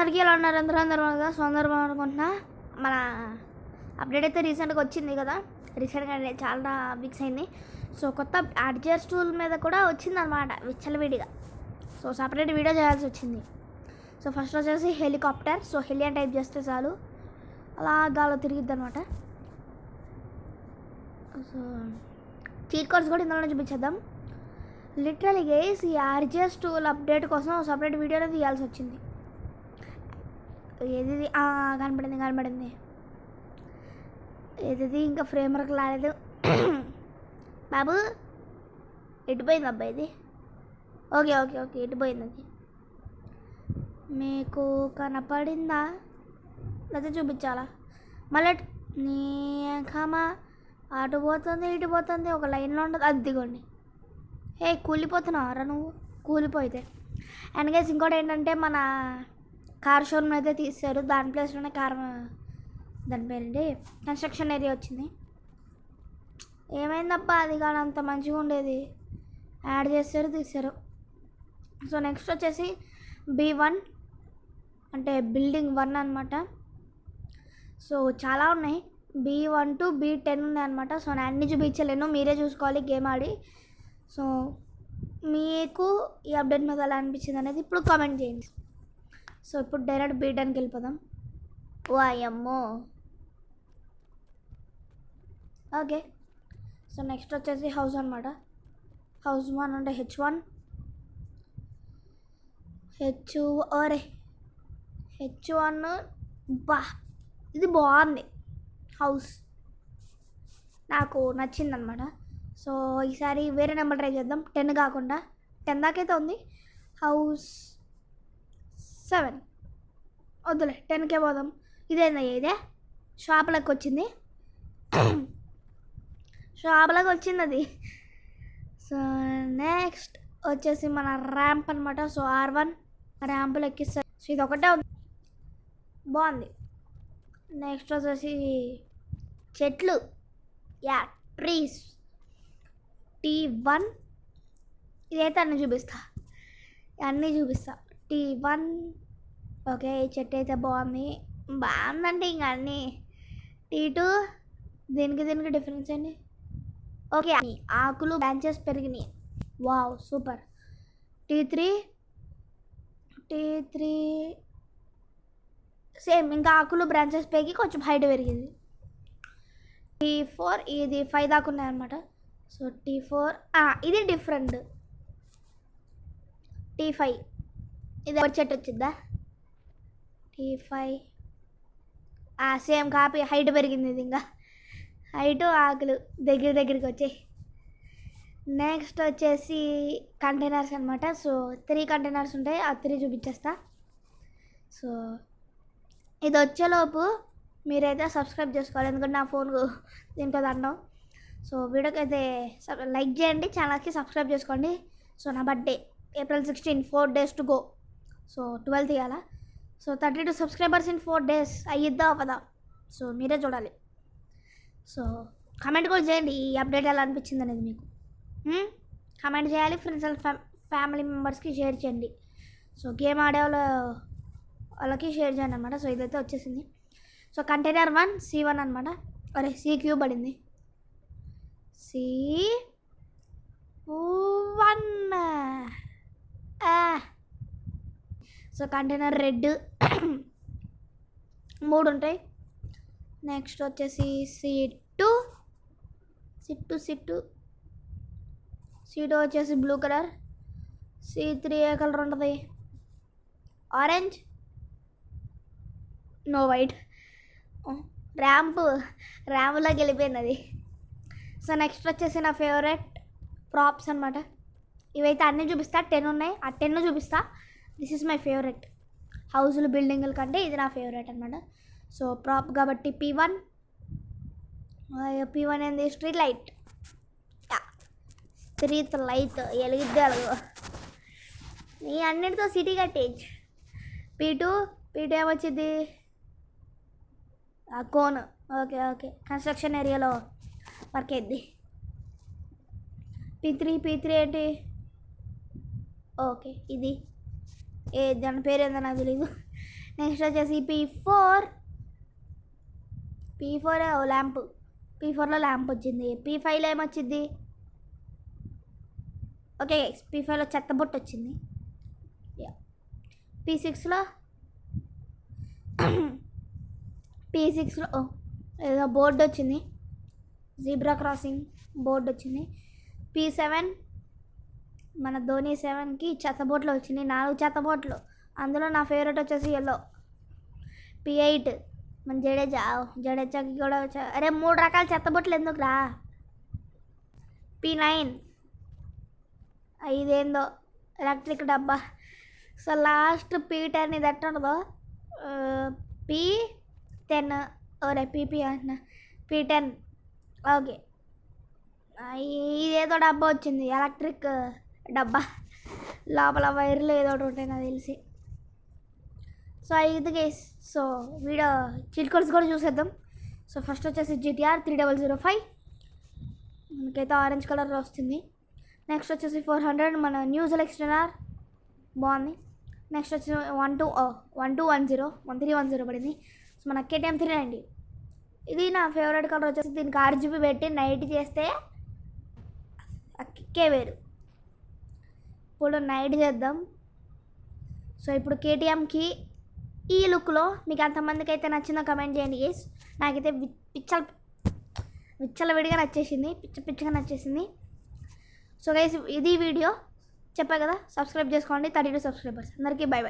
అందరికీ ఎలా ఉన్నారు? అందరూ కదా. సో అందరూ అనుకుంటున్నా మన అప్డేట్ అయితే రీసెంట్గా వచ్చింది కదా. రీసెంట్గా చాలా వీక్స్ అయింది. సో కొత్త అడ్జస్ట్ టూల్ మీద కూడా వచ్చిందనమాట విచ్చలవిడిగా. సో సపరేట్ వీడియో చేయాల్సి వచ్చింది. సో ఫస్ట్ వచ్చేసి హెలికాప్టర్. సో హెలి అని టైప్ చేస్తే చాలు అలా గాలో తిరిగిద్ది అనమాట. సో చీట్ కోడ్స్ కూడా ఇందులో చూపించేద్దాం. లిటరలీ గైస్ ఈ అడ్జస్ట్ టూల్ అప్డేట్ కోసం సపరేట్ వీడియోనే తీయాల్సి వచ్చింది. ఏది కనపడింది ఏది ఇంకా ఫ్రేమ్ వర్క్ రాలేదు. బాబు ఎటుపోయింది అబ్బాయి ఇది? ఓకే ఓకే ఓకే ఎటుపోయింది అది మీకు కనపడిందా లేదా చూపించాలా? మళ్ళీ నీ కామా అటు పోతుంది ఇటు పోతుంది ఒక లైన్లో ఉండదు. అదిగోండి. హే కూలిపోతున్నావురా నువ్వు? కూలిపోయితే అండ్ గైస్ ఇంకోటి ఏంటంటే మన కార్ షోరూమ్ అయితే తీసారు. దాని ప్లేస్లోనే దాని పేరేంటి కన్స్ట్రక్షన్ ఏరియా వచ్చింది. ఏమైందబ్బా అది కానీ అంత మంచిగా ఉండేది యాడ్ చేస్తారు తీసారు. సో నెక్స్ట్ వచ్చేసి B1 అంటే బిల్డింగ్ 1 అనమాట. సో చాలా ఉన్నాయి. B1 to B10 ఉన్నాయి అనమాట. సో నేను అన్నీ చూపించలేను, మీరే చూసుకోవాలి గేమ్ ఆడి. సో మీకు ఈ అప్డేట్ మీద ఎలా అనిపించింది అనేది ఇప్పుడు కామెంట్ చేయండి. సో ఇప్పుడు డైరెక్ట్ B10కి వెళ్ళిపోదాం. ఓ అయ్యమ్మో. ఓకే సో నెక్స్ట్ వచ్చేసి హౌస్ అనమాట. హౌస్ 1 అంటే H1 H1 బా ఇది బాగుంది. హౌస్ నాకు నచ్చింది అనమాట. సో ఈసారి వేరే నెంబర్ ట్రై చేద్దాం. 10 కాకుండా 10 దాకైతే ఉంది. హౌస్ 7 వద్దులే 10కే పోదాం. ఇదేందయ్యా ఇదే షాప్లోకి వచ్చింది. షాప్లోకి వచ్చింది అది. సో నెక్స్ట్ వచ్చేసి మన ర్యాంప్ అనమాట. So R1 ర్యాంపులు ఎక్కిస్తారు. సో ఇది ఒకటే ఉంది బాగుంది. నెక్స్ట్ వచ్చేసి చెట్లు ట్రీస్ T1 ఇదైతే అన్నీ చూపిస్తా T1 ఓకే. ఈ చెట్టు అయితే బాగుందంటే ఇంకా అన్నీ. T2 దీనికి డిఫరెన్స్ ఏంటి? ఓకే ఆకులు బ్రాంచెస్ పెరిగినాయి. Wow super. T3 సేమ్ ఇంకా ఆకులు బ్రాంచెస్ పెరిగి కొంచెం హైట్ పెరిగింది. T4 ఇది 5 దాకా ఉన్నాయన్నమాట. సో T4 ఇది డిఫరెంట్. T5 ఇది ఒక చెట్టు వచ్చిందా? T5 సేమ్ కాపీ హైట్ పెరిగింది. ఇది ఇంకా హైటు ఆకులు దగ్గరికి వచ్చాయి. నెక్స్ట్ వచ్చేసి కంటైనర్స్ అనమాట. సో 3 కంటైనర్స్ ఉంటాయి. ఆ 3 చూపించేస్తా. సో ఇది వచ్చేలోపు మీరైతే సబ్స్క్రైబ్ చేసుకోవాలి, ఎందుకంటే నా ఫోన్ దీంట్లో దండం. సో వీడియోకి అయితే లైక్ చేయండి, ఛానల్కి సబ్స్క్రైబ్ చేసుకోండి. సో నా birthday April 16 4 days to go. So 12 తీయాలా? సో 32 సబ్స్క్రైబర్స్ ఇన్ 4 days అయ్యిద్దా అవ్వదా? సో మీరే చూడాలి. సో కామెంట్ కూడా చేయండి ఈ అప్డేట్ ఎలా అనిపించింది అనేది మీకు. కామెంట్ చేయాలి. ఫ్రెండ్స్ అండ్ ఫ్యామిలీ మెంబర్స్కి షేర్ చేయండి. సో గేమ్ ఆడే వాళ్ళకి షేర్ చేయండి అనమాట. సో ఇదైతే వచ్చేసింది. సో కంటైనర్ 1 C1 అనమాట. అరే C3 పడింది. C1 సో కంటైనర్ రెడ్ 3 ఉంటాయి. నెక్స్ట్ వచ్చేసి C2 వచ్చేసి బ్లూ కలర్. C3 ఏ కలర్ ఉంటుంది? Orange, no white. ర్యాంపులోకి వెళ్ళిపోయింది అది. సో నెక్స్ట్ వచ్చేసి నా ఫేవరెట్ ప్రాప్స్ అనమాట. ఇవైతే అన్నీ చూపిస్తా. 10 ఉన్నాయి. ఆ 10 చూపిస్తా. This is my favourite. హౌస్లు బిల్డింగుల కంటే ఇది నా ఫేవరెట్ అనమాట. సో ప్రాప్ కాబట్టి P1 ఏంది? స్ట్రీట్ లైట్ వెలిగిద్దే అలగో నీ అన్నిటితో సిటీ కట్టేజ్. P2 ఏమొచ్చింది? కోన్. ఓకే కన్స్ట్రక్షన్ ఏరియాలో వర్క్ అయింది. P3 ఏంటి? ఓకే ఇది దాని పేరు ఏందో నాకు తెలీదు. నెక్స్ట్ వచ్చేసి P4 ల్యాంప్, P4లో ల్యాంప్ వచ్చింది. P5లో ఏమొచ్చింది? ఓకే P5లో చెత్తబొట్టు వచ్చింది. P6లో ఏదో బోర్డు వచ్చింది, జీబ్రా క్రాసింగ్ బోర్డు వచ్చింది. P7 మన ధోని 7కి చెత్తబోట్లు వచ్చినాయి, 4 చెత్తబోట్లు. అందులో నా ఫేవరెట్ వచ్చేసి ఎల్లో. P8 మన జడేజాకి కూడా అరే 3 రకాల చెత్తబొట్లు ఎందుకురా. P9 ఇదేందో ఎలక్ట్రిక్ డబ్బా. సో లాస్ట్ P10 ఇది ఎట్ట ఉండదో. P10 PP అంటున్నా, P10 ఓకే. ఇదేదో డబ్బా వచ్చింది, ఎలక్ట్రిక్ డబ్బా, లోపల వైర్లు ఏదో ఒకటి ఉంటాయి నాకు తెలిసి. సో ఇది guys. So video cheat codes కూడా చూసేద్దాం. సో ఫస్ట్ వచ్చేసి GTR 3005 మనకైతే ఆరెంజ్ కలర్లో వస్తుంది. నెక్స్ట్ వచ్చేసి 400 మన న్యూ సెలెక్షన్ బాగుంది. నెక్స్ట్ వచ్చేసి 1310 పడింది. సో మన KTM 390 ఇది నా ఫేవరెట్ కలర్ వచ్చేసి. దీనికి RGB పెట్టి నైట్ చేస్తే కిక్కే వేరు. ఇప్పుడు నైట్ చేద్దాం. సో ఇప్పుడు KTMకి ఈ లుక్లో మీకు అంతమందికి అయితే నచ్చిందో కమెంట్ చేయండి గైస్. నాకైతే విచ్చలవిడిగా నచ్చేసింది, పిచ్చగా నచ్చేసింది. సో గైస్ ఇది వీడియో చెప్పా కదా, సబ్స్క్రైబ్ చేసుకోండి. 32 సబ్స్క్రైబర్స్ అందరికీ బై.